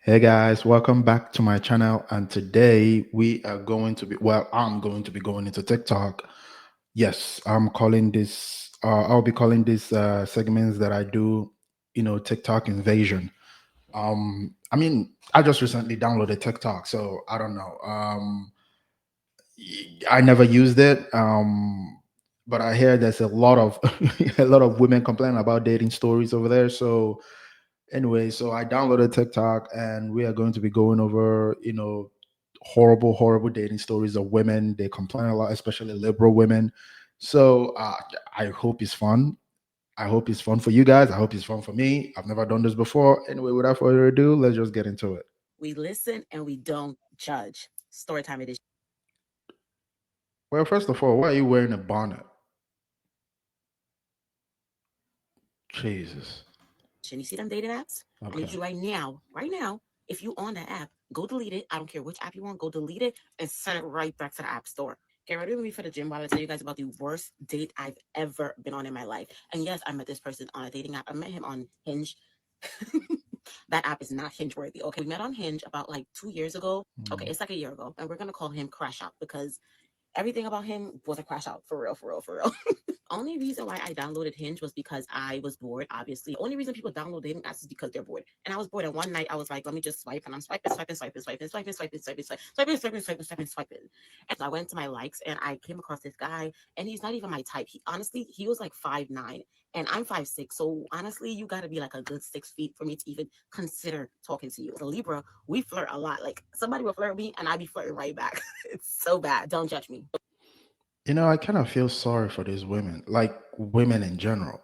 Hey guys, welcome back to my channel. And today we are going to be, well, I'm going to be going into TikTok. Yes, I'll be calling these segments that I do, TikTok invasion. I just recently downloaded TikTok, so I don't know. I never used it. But I hear there's a lot of a lot of women complaining about dating stories over there. So anyway, so I downloaded TikTok and we are going to be going over, horrible dating stories of women. They complain a lot, especially liberal women. So I hope it's fun. I hope it's fun for you guys. I hope it's fun for me. I've never done this before. Anyway, without further ado, let's just get into it. We listen and we don't judge. Storytime edition. Well, first of all, why are you wearing a bonnet? Jesus. You see them dating apps? I need Okay. you right now, if you on that app, go delete it. I don't care which app you want, go delete it and send it right back to the app store. Get ready with me for the gym while I tell you guys about the worst date I've ever been on in my life. And yes, I met this person on a dating app. I met him on Hinge. That app is not Hinge worthy. Okay, we met on Hinge about like 2 years ago. Okay, Mm. it's like a year ago. And we're gonna call him Crash Out because everything about him was a crash out for real, for real, for real. Only reason why I downloaded Hinge was because I was bored, obviously. Only reason people download dating apps is because they're bored. And I was bored. And one night I was like, let me just swipe. And I'm swiping. And so I went to my likes and I came across this guy. And he's not even my type. He was like 5'9" and I'm 5'6". So honestly, you got to be like a good 6 feet for me to even consider talking to you. As a Libra, we flirt a lot. Like somebody will flirt with me and I be flirting right back. It's so bad. Don't judge me. I kind of feel sorry for these women, like women in general.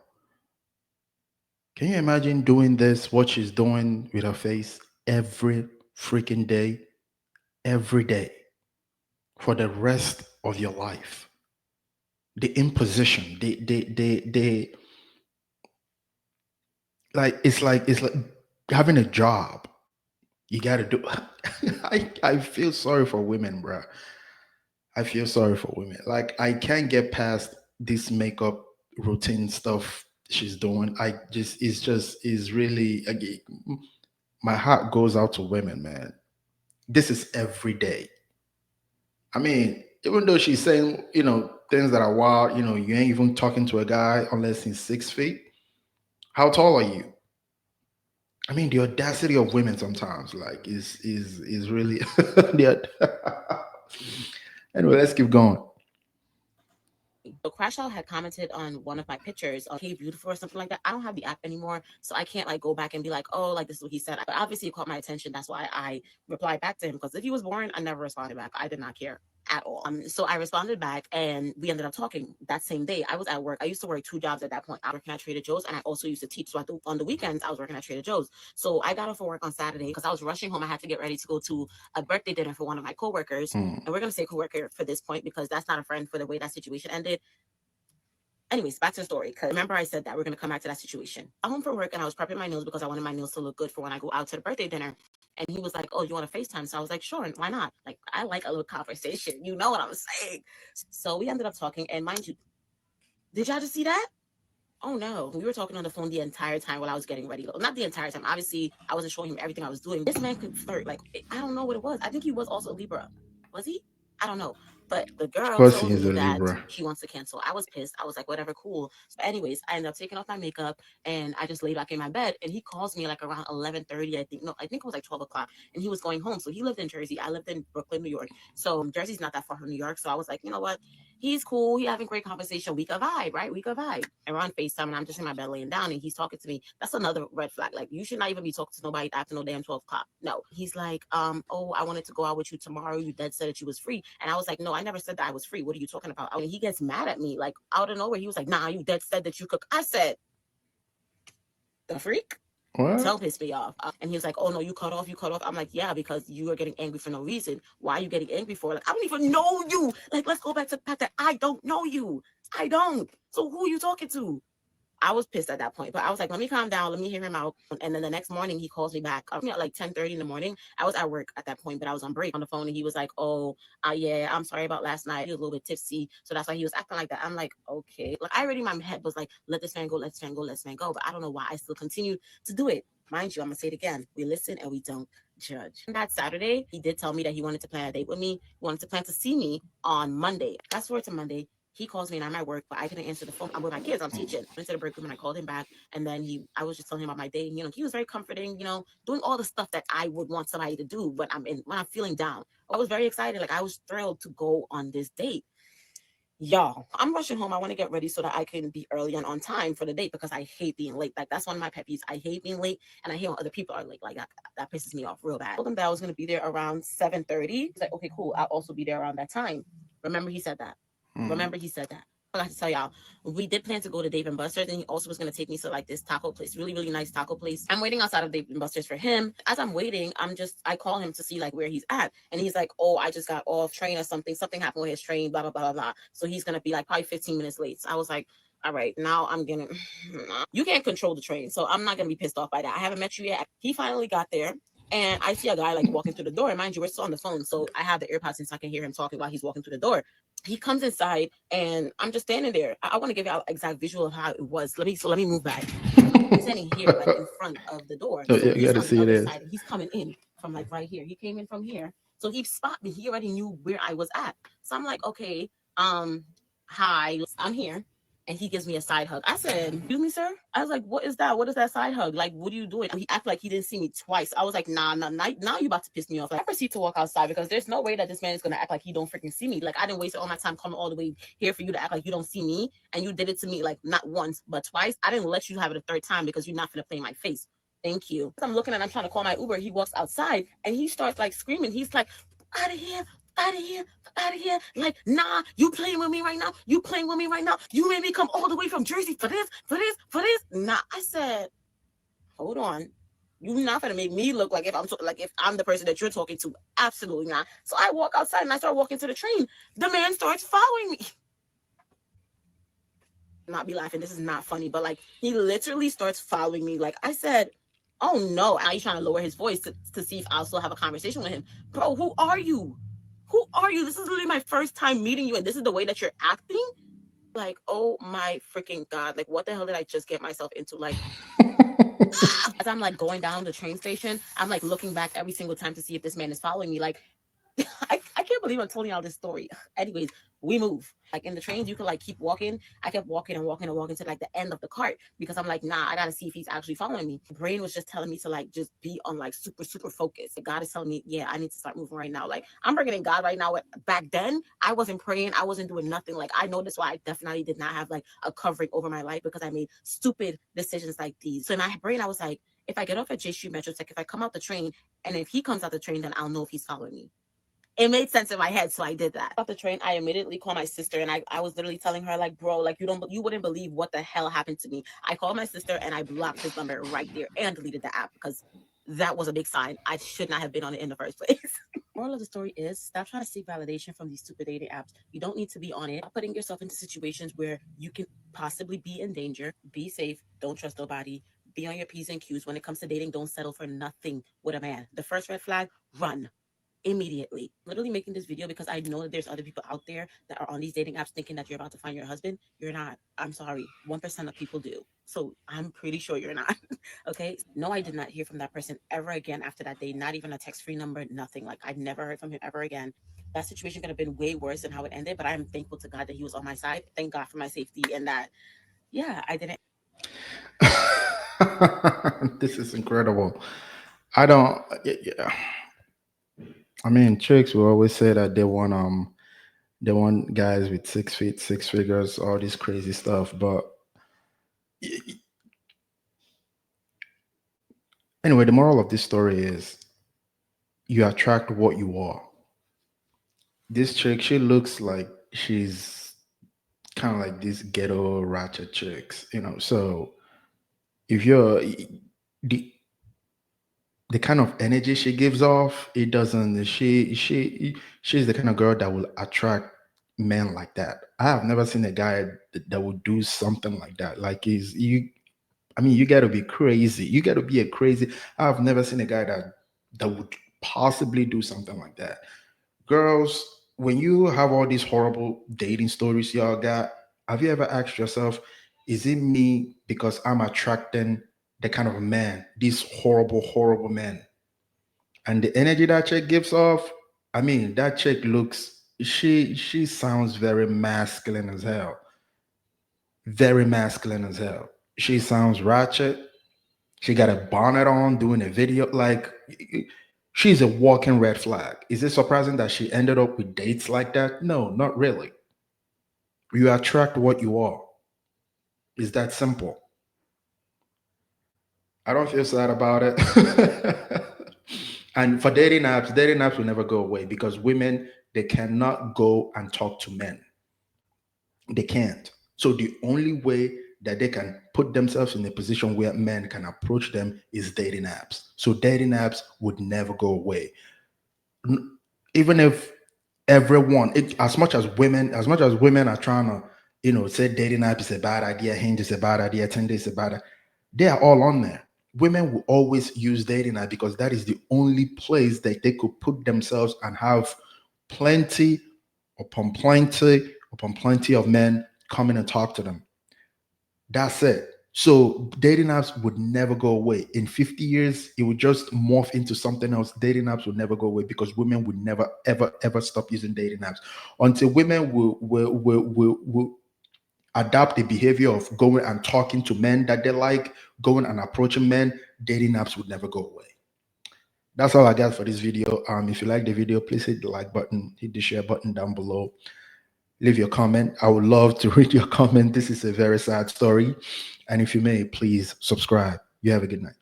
Can you imagine doing this, what she's doing with her face every freaking day, every day, for the rest of your life? The imposition, it's like having a job. You got to do. I feel sorry for women, bruh. I feel sorry for women. Like I can't get past this makeup routine stuff she's doing. It's really again, my heart goes out to women, man. This is every day. I mean, even though she's saying, things that are wild, you ain't even talking to a guy unless he's 6 feet. How tall are you? I mean, the audacity of women sometimes, like, is really the. Anyway, let's keep going. So Crash Out had commented on one of my pictures on Hey Beautiful or something like that. I don't have the app anymore, so I can't like go back and be like, oh, like this is what he said. But obviously it caught my attention. That's why I replied back to him. Because if he was boring, I never responded back. I did not care at all. So I responded back and we ended up talking that same day. I was at work. I used to work two jobs at that point. I was working at Trader Joe's and I also used to teach. So on the weekends, I was working at Trader Joe's. So I got off of work on Saturday because I was rushing home. I had to get ready to go to a birthday dinner for one of my coworkers. Hmm. And we're gonna say coworker for this point because that's not a friend for the way that situation ended. Anyways, back to the story. Because remember, I said that we're going to come back to that situation. I'm home from work and I was prepping my nails because I wanted my nails to look good for when I go out to the birthday dinner. And he was like, oh, you want to FaceTime? So I was like, sure. And why not? Like, I like a little conversation. You know what I'm saying? So we ended up talking. And mind you, did y'all just see that? Oh no, we were talking on the phone the entire time while I was getting ready. Not the entire time. Obviously, I wasn't showing him everything I was doing. This man could flirt. Like, I don't know what it was. I think he was also a Libra. Was he? I don't know. But the Of girl course, he told is a me that Libra. she wants to cancel. I was pissed. I was like, whatever, cool. So, anyways, I ended up taking off my makeup and I just laid back in my bed. And he calls me like around 11:30. I think. No, I think it was like 12 o'clock. And he was going home. So he lived in Jersey. I lived in Brooklyn, New York. So Jersey's not that far from New York. So I was like, you know what? He's cool. He having great conversation. We could vibe, right? We could vibe. And we're on FaceTime and I'm just in my bed laying down and he's talking to me. That's another red flag. Like you should not even be talking to nobody after no damn 12 o'clock. No. He's like, oh, I wanted to go out with you tomorrow. You dead said that you was free. And I was like, no, I never said that I was free. What are you talking about? And he gets mad at me, like out of nowhere. He was like, nah, you dead said that you could. I said, the freak? What? Tell pissed me off. And he was like, oh no, you cut off, you cut off. I'm like, yeah, because you are getting angry for no reason. Why are you getting angry for? Like, I don't even know you. Like, let's go back to the fact that I don't know you. I don't. So who are you talking to? I was pissed at that point, but I was like, let me calm down. Let me hear him out. And then the next morning, he calls me back. At like 10:30 in the morning. I was at work at that point, but I was on break on the phone. And he was like, oh, yeah, I'm sorry about last night. He was a little bit tipsy. So that's why he was acting like that. I'm like, okay. Like, I already, my head was like, let this man go, let this man go, let this man go. But I don't know why I still continue to do it. Mind you, I'm gonna say it again. We listen and we don't judge. That Saturday, he did tell me that he wanted to plan a date with me. He wanted to plan to see me on Monday. Fast forward to Monday. He calls me and I'm at work, but I couldn't answer the phone. I'm with my kids. I'm teaching. I went to the break room and I called him back. And then I was just telling him about my day. And, he was very comforting, doing all the stuff that I would want somebody to do when I'm feeling down. I was very excited. Like I was thrilled to go on this date. Y'all, I'm rushing home. I want to get ready so that I can be early and on time for the date because I hate being late. Like that's one of my pet peeves. I hate being late, and I hate when other people are late. Like that pisses me off real bad. I told him that I was going to be there around 7:30. He's like, okay, cool. I'll also be there around that time. Remember, he said that. Remember, he said that. I forgot to tell y'all, we did plan to go to Dave and Buster's, and he also was going to take me to like this taco place, really, really nice taco place. I'm waiting outside of Dave and Buster's for him. As I'm waiting, I call him to see like where he's at, and he's like, oh, I just got off train or something. Something happened with his train, blah blah blah blah blah. So he's gonna be like probably 15 minutes late. So I was like, all right, now I'm gonna. You can't control the train, so I'm not gonna be pissed off by that. I haven't met you yet. He finally got there. And I see a guy like walking through the door. And mind you, we're still on the phone. So I have the AirPods in so I can hear him talking while he's walking through the door. He comes inside and I'm just standing there. I want to give you an exact visual of how it was. Let me move back. He's standing here, like in front of the door. Oh, So yeah, you he's gotta on see the it other is. side and he's coming in from like right here. He came in from here. So he spotted me. He already knew where I was at. So I'm like, okay, hi, I'm here. And he gives me a side hug. I said, excuse me, sir. I was like, what is that? What is that side hug? Like, what are you doing? He acted like he didn't see me twice. I was like, nah, now you about to piss me off. Like, I proceed to walk outside because there's no way that this man is gonna act like he don't freaking see me. Like, I didn't waste all my time coming all the way here for you to act like you don't see me. And you did it to me like not once, but twice. I didn't let you have it a third time because you're not gonna play in my face. Thank you. I'm looking and I'm trying to call my Uber. He walks outside and he starts like screaming. He's like, out of here, out of here, out of here. Like, nah, you playing with me right now. You playing with me right now. You made me come all the way from Jersey for this, for this, for this. Nah, I said, hold on. You're not gonna make me look like if I'm the person that you're talking to. Absolutely not. So I walk outside and I start walking to the train. The man starts following me. Not be laughing. This is not funny, but like he literally starts following me. Like I said, oh no. And he's trying to lower his voice to see if I'll still have a conversation with him. Bro, who are you? Who are you? This is literally my first time meeting you, and this is the way that you're acting. Like, oh my freaking God. Like, what the hell did I just get myself into? Like, as I'm like going down the train station, I'm like looking back every single time to see if this man is following me. Like, I can't believe I'm telling y'all this story. Anyways, we move. Like in the trains, you could like keep walking. I kept walking and walking and walking to like the end of the cart because I'm like, nah, I gotta see if he's actually following me. My brain was just telling me to like just be on like super, super focused. Like, God is telling me, yeah, I need to start moving right now. Like I'm bringing in God right now. Back then, I wasn't praying. I wasn't doing nothing. Like I know that's why I definitely did not have like a covering over my life because I made stupid decisions like these. So in my brain, I was like, if I get off at J Street Metro Tech, if I come out the train, and if he comes out the train, then I'll know if he's following me. It made sense in my head, so I did that. Off the train, I immediately called my sister, and I was literally telling her, like, bro, like you wouldn't believe what the hell happened to me. I called my sister and I blocked his number right there and deleted the app because that was a big sign. I should not have been on it in the first place. Moral of the story is stop trying to seek validation from these stupid dating apps. You don't need to be on it. Stop putting yourself into situations where you can possibly be in danger. Be safe. Don't trust nobody. Be on your P's and Q's. When it comes to dating, don't settle for nothing with a man. The first red flag, run immediately. Literally making this video because I know that there's other people out there that are on these dating apps thinking that you're about to find your husband. You're not. I'm sorry. 1% of people do. So I'm pretty sure you're not. Okay. No, I did not hear from that person ever again after that day. Not even a text-free number, nothing. Like I never heard from him ever again. That situation could have been way worse than how it ended, but I am thankful to God that he was on my side. Thank God for my safety and that, yeah, I didn't. This is incredible. I don't. Yeah. I mean, chicks will always say that they want guys with 6 feet, six figures, all this crazy stuff. But anyway, the moral of this story is you attract what you are. This chick, she looks like she's kind of like these ghetto ratchet chicks, you know. So if you're the the kind of energy she gives off, it doesn't. She's the kind of girl that will attract men like that. I have never seen a guy that would do something like that. Like is you. I mean, you got to be crazy. You got to be a crazy. I've never seen a guy that would possibly do something like that. Girls, when you have all these horrible dating stories y'all got, have you ever asked yourself, is it me because I'm attracting the kind of man, these horrible, horrible men. And the energy that chick gives off, I mean, that chick looks, she sounds very masculine as hell. Very masculine as hell. She sounds ratchet. She got a bonnet on doing a video. Like, she's a walking red flag. Is it surprising that she ended up with dates like that? No, not really. You attract what you are. It's that simple. I don't feel sad about it. And for dating apps will never go away because women, they cannot go and talk to men. They can't. So the only way that they can put themselves in a position where men can approach them is dating apps. So dating apps would never go away. Even if everyone, as much as women are trying to, say dating app is a bad idea, Hinge is a bad idea, Tinder is a bad idea, they are all on there. Women will always use dating app because that is the only place that they could put themselves and have plenty upon plenty upon plenty of men coming and talk to them. That's it. So dating apps would never go away. In 50 years, it would just morph into something else. Dating apps would never go away because women would never, ever, ever stop using dating apps until women will adapt the behavior of going and talking to men that they like, going and approaching men. Dating apps would never go away. That's all I got for this video. If you like the video, please hit the like button, hit the share button down below. Leave your comment. I would love to read your comment. This is a very sad story. And if you may, please subscribe. You have a good night.